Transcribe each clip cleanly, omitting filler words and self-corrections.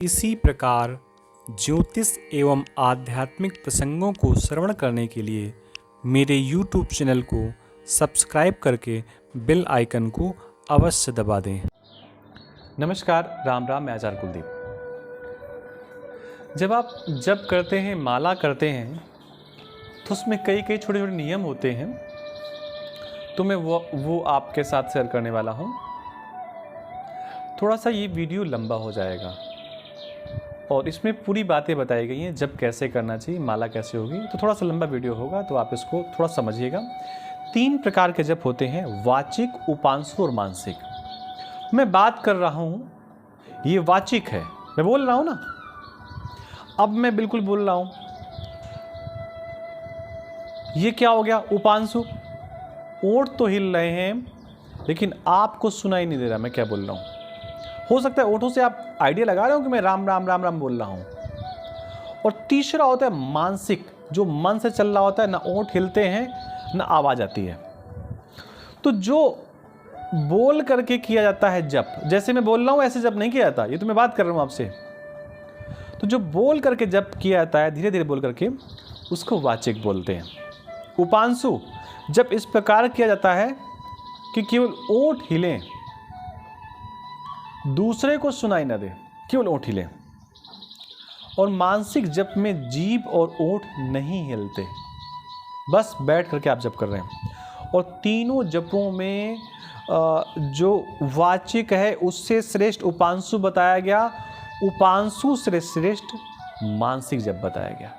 इसी प्रकार ज्योतिष एवं आध्यात्मिक प्रसंगों को श्रवण करने के लिए मेरे YouTube चैनल को सब्सक्राइब करके बेल आइकन को अवश्य दबा दें। नमस्कार, राम राम। मैं आचार्य कुलदीप। जब आप जप करते हैं, माला करते हैं, तो उसमें कई छोटे छोटे नियम होते हैं। तो मैं वो आपके साथ शेयर करने वाला हूँ। थोड़ा सा ये वीडियो लंबा हो जाएगा और इसमें पूरी बातें बताई गई हैं, जब कैसे करना चाहिए, माला कैसे होगी। तो थोड़ा सा लंबा वीडियो होगा, तो आप इसको थोड़ा समझिएगा। 3 प्रकार के जप होते हैं, वाचिक, उपांशु और मानसिक। मैं बात कर रहा हूँ, ये वाचिक है, मैं बोल रहा हूँ ना, अब मैं बिल्कुल बोल रहा हूँ। ये क्या हो गया? उपांशु। ओंठ तो हिल रहे हैं लेकिन आपको सुनाई नहीं दे रहा मैं क्या बोल रहा हूँ। हो सकता है ओंठों से आप आइडिया लगा रहे हो कि मैं राम राम राम राम बोल रहा हूँ। और तीसरा होता है मानसिक, जो मन से चल रहा होता है, ना ओंठ हिलते हैं ना आवाज़ आती है। तो जो बोल करके किया जाता है जप, जैसे मैं बोल रहा हूँ ऐसे जप नहीं किया जाता, ये तो मैं बात कर रहा हूँ आपसे। तो जो बोल करके जप किया जाता है, धीरे धीरे बोल करके, उसको वाचिक बोलते हैं। उपांशु जब इस प्रकार किया जाता है कि केवल ओंठ हिलें, दूसरे को सुनाई न दे, केवल ओंठ हिले। और मानसिक जप में जीभ और ओंठ नहीं हिलते, बस बैठ करके आप जप कर रहे हैं। और तीनों जपों में जो वाचिक है उससे श्रेष्ठ उपांशु बताया गया, उपांशु से श्रेष्ठ मानसिक जप बताया गया।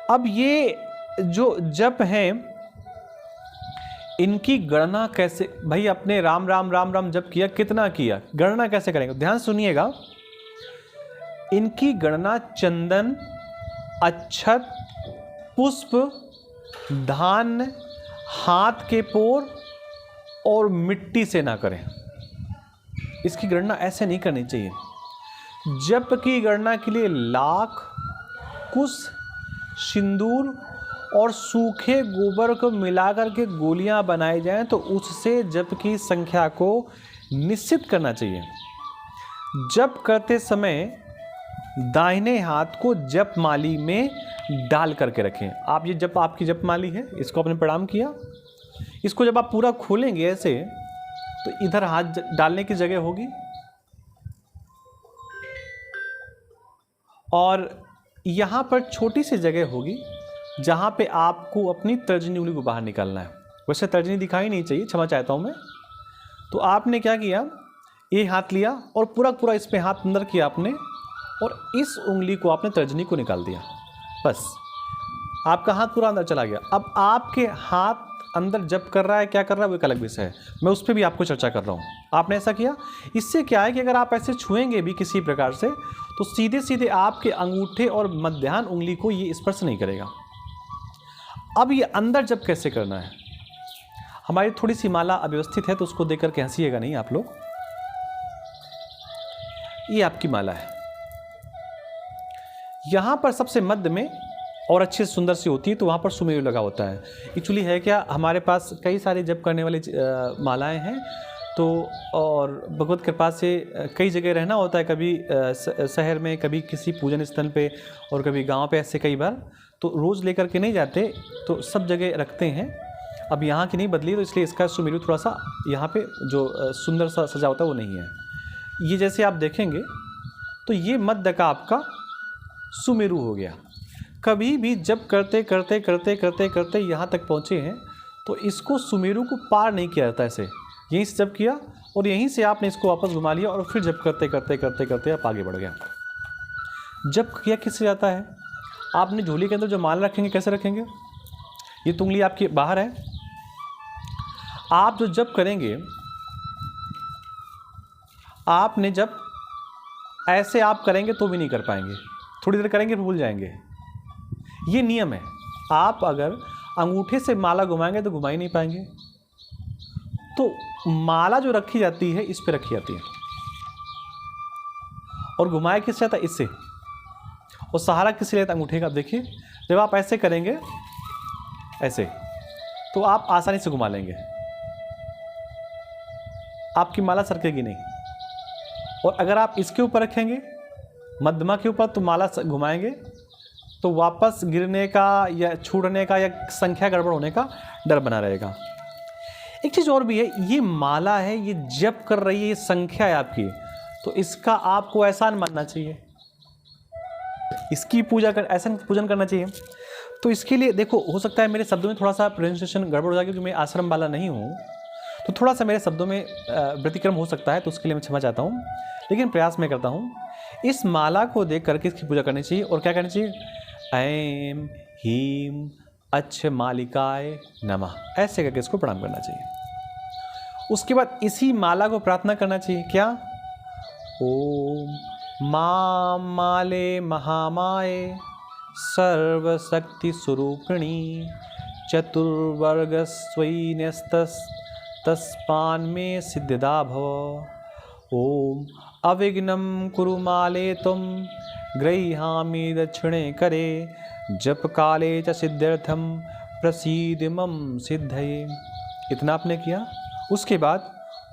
अब ये जो जप हैं, इनकी गणना कैसे? भाई अपने राम राम राम राम जप किया, कितना किया, गणना कैसे करेंगे? ध्यान सुनिएगा। इनकी गणना चंदन, अक्षत, पुष्प, धान्य, हाथ के पोर और मिट्टी से ना करें। इसकी गणना ऐसे नहीं करनी चाहिए। जप की गणना के लिए लाख, कुश, सिंदूर और सूखे गोबर को मिलाकर के गोलियां बनाई जाएं, तो उससे जप की संख्या को निश्चित करना चाहिए। जप करते समय दाहिने हाथ को जप माली में डाल करके रखें। आप ये जप, आपकी जप माली है, इसको आपने प्रणाम किया, इसको जब आप पूरा खोलेंगे ऐसे, तो इधर हाथ डालने की जगह होगी और यहाँ पर छोटी सी जगह होगी जहाँ पे आपको अपनी तर्जनी उंगली को बाहर निकालना है। वैसे तर्जनी दिखाई नहीं चाहिए, क्षमा चाहता हूँ मैं। तो आपने क्या किया, ये हाथ लिया और पूरा इस पे हाथ अंदर किया आपने, और इस उंगली को आपने तर्जनी को निकाल दिया। बस आपका हाथ पूरा अंदर चला गया। अब आपके हाथ अंदर जप कर रहा है, क्या कर रहा है, वो एक अलग विषय है, मैं उस पर भी आपको चर्चा कर रहा हूँ। आपने ऐसा किया, इससे क्या है कि अगर आप ऐसे छुएंगे भी किसी प्रकार से, तो सीधे सीधे आपके अंगूठे और मध्याह्न उंगली को ये स्पर्श नहीं करेगा। अब ये अंदर जप कैसे करना है? हमारी थोड़ी सी माला अव्यवस्थित है, तो उसको देखकर के हंसिएगा नहीं आप लोग। ये आपकी माला है, यहां पर सबसे मध्य में और अच्छी सुंदर सी होती है, तो वहां पर सुमेरु लगा होता है। एक्चुअली है क्या, हमारे पास कई सारे जप करने वाली मालाएं हैं, तो और भगवत कृपा से कई जगह रहना होता है, कभी शहर में, कभी किसी पूजन स्थल पे, और कभी गांव पे, ऐसे कई बार। तो रोज़ लेकर के नहीं जाते, तो सब जगह रखते हैं। अब यहाँ की नहीं बदली, तो इसलिए इसका सुमेरु थोड़ा सा यहाँ पे जो सुंदर सा सजा होता है वो नहीं है। ये जैसे आप देखेंगे तो ये मध्य का आपका सुमेरु हो गया। कभी भी जब करते करते करते करते करते यहाँ तक पहुँचे हैं, तो इसको सुमेरु को पार नहीं किया जाता। ऐसे यहीं से जब किया और यहीं से आपने इसको वापस घुमा लिया, और फिर जब करते करते करते करते आप आगे बढ़ गया। जब किया किससे जाता है? आपने झोली के अंदर जो माल रखेंगे, कैसे रखेंगे? ये उंगली आपकी बाहर है। आप जो जप करेंगे, आपने जब ऐसे आप करेंगे तो भी नहीं कर पाएंगे, थोड़ी देर करेंगे भूल जाएंगे। ये नियम है। आप अगर अंगूठे से माला घुमाएंगे तो घुमा ही नहीं पाएंगे। तो माला जो रखी जाती है, इस पे रखी जाती है, और घुमाया किससे जाता है? इससे। और सहारा किससे लेता? अंगूठे का। आप देखिए, जब आप ऐसे करेंगे, ऐसे, तो आप आसानी से घुमा लेंगे, आपकी माला सरकेगी नहीं। और अगर आप इसके ऊपर रखेंगे मध्यमा के ऊपर तो माला घुमाएंगे तो वापस गिरने का या छूटने का या संख्या गड़बड़ होने का डर बना रहेगा। एक चीज़ और भी है, ये माला है, ये जप कर रही है, ये संख्या है आपकी, तो इसका आपको एहसान मानना चाहिए, इसकी ऐसा पूजन करना चाहिए। तो इसके लिए देखो, हो सकता है मेरे शब्दों में थोड़ा सा प्रोनाउंसिएशन गड़बड़ हो जाए क्योंकि मैं आश्रम वाला नहीं हूँ, तो थोड़ा सा मेरे शब्दों में व्यतिक्रम हो सकता है, तो उसके लिए मैं क्षमा चाहता हूँ, लेकिन प्रयास मैं करता हूँ। इस माला को देख करके इसकी पूजा करनी चाहिए और क्या करनी चाहिए, ऐं ह्रीं अच्छ मालिकाय नमः, ऐसे करके इसको प्रणाम करना चाहिए। उसके बाद इसी माला को प्रार्थना करना चाहिए, क्या, ओम मां माले महामाये सर्वशक्ति स्वरूपिणी चतुर्वर्ग तस्पान में सिद्धिदा भव। ओम अविघ्नं कुरु माले तुम गृह्णामि दक्षिणे करे जप काले च सिद्ध्यर्थम प्रसीद मम सिद्धये। इतना आपने किया। उसके बाद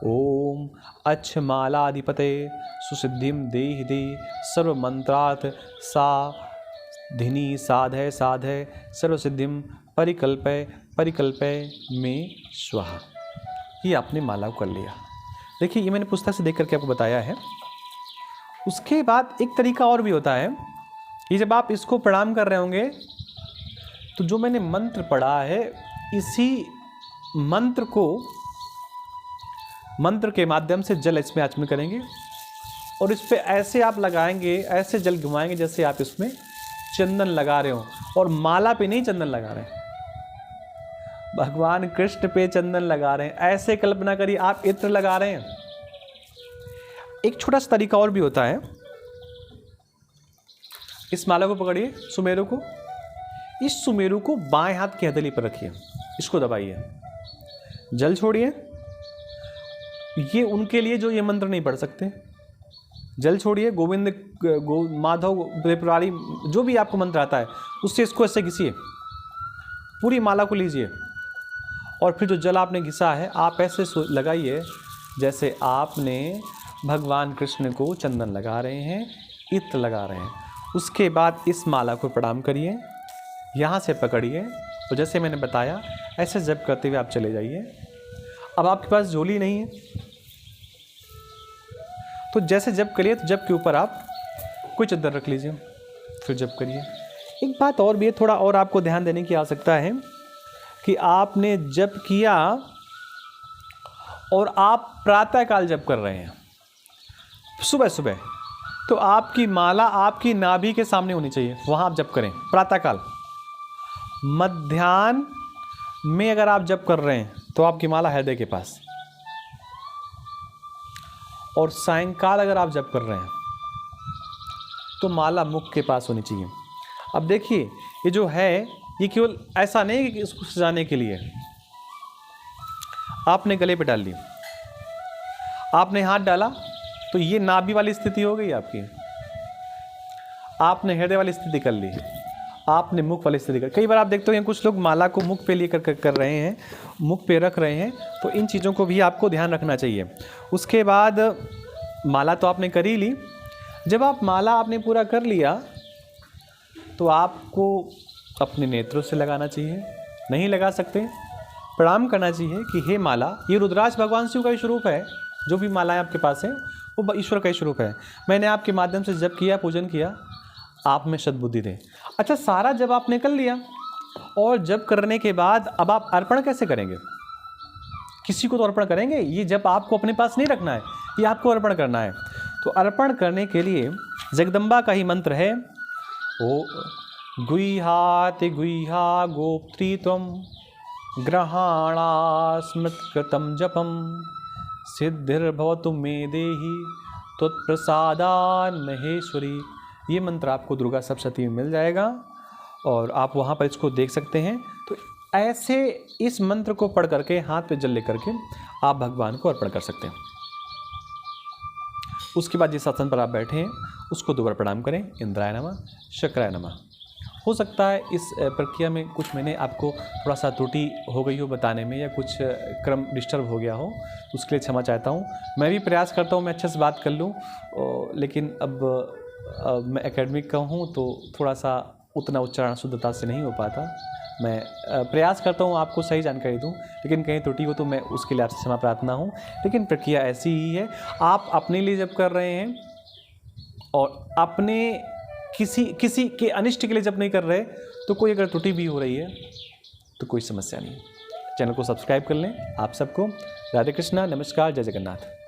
ओम अच्छ मालाधिपते सुसिद्धिम देहि दे सर्व मंत्रार्थ साधिनी साधय साधय सर्वसिद्धिम परिकल्पय परिकल्पय में स्वाहा। ये आपने माला को कर लिया। देखिए, ये मैंने पुस्तक से देख करके आपको बताया है। उसके बाद एक तरीका और भी होता है कि जब आप इसको प्रणाम कर रहे होंगे तो जो मैंने मंत्र पढ़ा है, इसी मंत्र के माध्यम से जल इसमें आचमन करेंगे और इस पे ऐसे आप लगाएंगे, ऐसे जल घुमाएंगे जैसे आप इसमें चंदन लगा रहे हो, और माला पे नहीं चंदन लगा रहे हैं, भगवान कृष्ण पे चंदन लगा रहे हैं। ऐसे कल्पना करिए आप इत्र लगा रहे हैं। एक छोटा सा तरीका और भी होता है। इस माला को पकड़िए, सुमेरु को, इस सुमेरु को बाएं हाथ की हथेली पर रखिए, इसको दबाइए, जल छोड़िए। ये उनके लिए जो ये मंत्र नहीं पढ़ सकते, जल छोड़िए, गोविंद माधव त्रिपुरारी जो भी आपको मंत्र आता है उससे इसको ऐसे घिसिए, पूरी माला को लीजिए और फिर जो जल आपने घिसा है आप ऐसे लगाइए जैसे आपने भगवान कृष्ण को चंदन लगा रहे हैं, इत्र लगा रहे हैं। उसके बाद इस माला को प्रणाम करिए, यहाँ से पकड़िए और जैसे मैंने बताया ऐसे जप करते हुए आप चले जाइए। अब आपके पास झोली नहीं है तो जैसे जप करिए तो जप के ऊपर आप कोई चद्दर रख लीजिए, फिर जप करिए। एक बात और भी है, थोड़ा और आपको ध्यान देने की आवश्यकता है कि आपने जप किया और आप प्रातःकाल जप कर रहे हैं, सुबह सुबह, तो आपकी माला आपकी नाभि के सामने होनी चाहिए, वहाँ आप जप करें प्रातःकाल। मध्याह्न में अगर आप जप कर रहे हैं तो आपकी माला हृदय के पास, और सायंकाल अगर आप जप कर रहे हैं तो माला मुख के पास होनी चाहिए। अब देखिए, ये जो है ये केवल ऐसा नहीं है कि इसको सजाने के लिए। आपने गले पे डाल ली, आपने हाथ डाला तो ये नाभि वाली स्थिति हो गई आपकी, आपने हृदय वाली स्थिति कर ली, आपने मुख वाली स्थिति कर। कई बार आप देखते हो कुछ लोग माला को मुख पे लेकर कर रहे हैं, मुख पे रख रहे हैं, तो इन चीज़ों को भी आपको ध्यान रखना चाहिए। उसके बाद माला तो आपने कर ही ली। जब आप माला आपने पूरा कर लिया तो आपको अपने नेत्रों से लगाना चाहिए, नहीं लगा सकते प्रणाम करना चाहिए कि हे माला, ये रुद्राक्ष भगवान शिव का ही स्वरूप है, जो भी मालाएं आपके पास है वो ईश्वर का ही स्वरूप है। मैंने आपके माध्यम से जप किया, पूजन किया, आप में सद्बुद्धि दें। अच्छा, सारा जब आपने कर लिया और जप करने के बाद अब आप अर्पण कैसे करेंगे? किसी को तो अर्पण करेंगे, ये जब आपको अपने पास नहीं रखना है, ये आपको अर्पण करना है। तो अर्पण करने के लिए जगदम्बा का ही मंत्र है, ओ गुह्याति गुह्या गोप्त्री त्वं ग्रहाणा स्मृतकृतं जपम सिद्धिर्भवतु मे देहि त्वत्प्रसादान् महेश्वरी। ये मंत्र आपको दुर्गा सप्तशती में मिल जाएगा और आप वहाँ पर इसको देख सकते हैं। तो ऐसे इस मंत्र को पढ़ करके हाथ पे जल लेकर के आप भगवान को अर्पण कर सकते हैं। उसके बाद जिस आसन पर आप बैठे हैं उसको दोबारा प्रणाम करें, इंद्राय नमः, शक्राय नमः। हो सकता है इस प्रक्रिया में कुछ मैंने आपको थोड़ा सा त्रुटि हो गई हो बताने में, या कुछ क्रम डिस्टर्ब हो गया हो, उसके लिए क्षमा चाहता हूँ। मैं भी प्रयास करता हूँ मैं अच्छे से बात कर लूँ, लेकिन अब मैं एकेडमिक का हूँ तो थोड़ा सा उतना उच्चारण शुद्धता से नहीं हो पाता। मैं प्रयास करता हूँ आपको सही जानकारी दूँ, लेकिन कहीं त्रुटि हो तो मैं उसके लिए आपसे क्षमा प्रार्थना हूँ। लेकिन प्रक्रिया ऐसी ही है, आप अपने लिए जब कर रहे हैं और अपने किसी के अनिष्ट के लिए जब नहीं कर रहे, तो कोई अगर त्रुटि भी हो रही है तो कोई समस्या नहीं। चैनल को सब्सक्राइब कर लें। आप सबको राधे कृष्णा, नमस्कार, जय जगन्नाथ।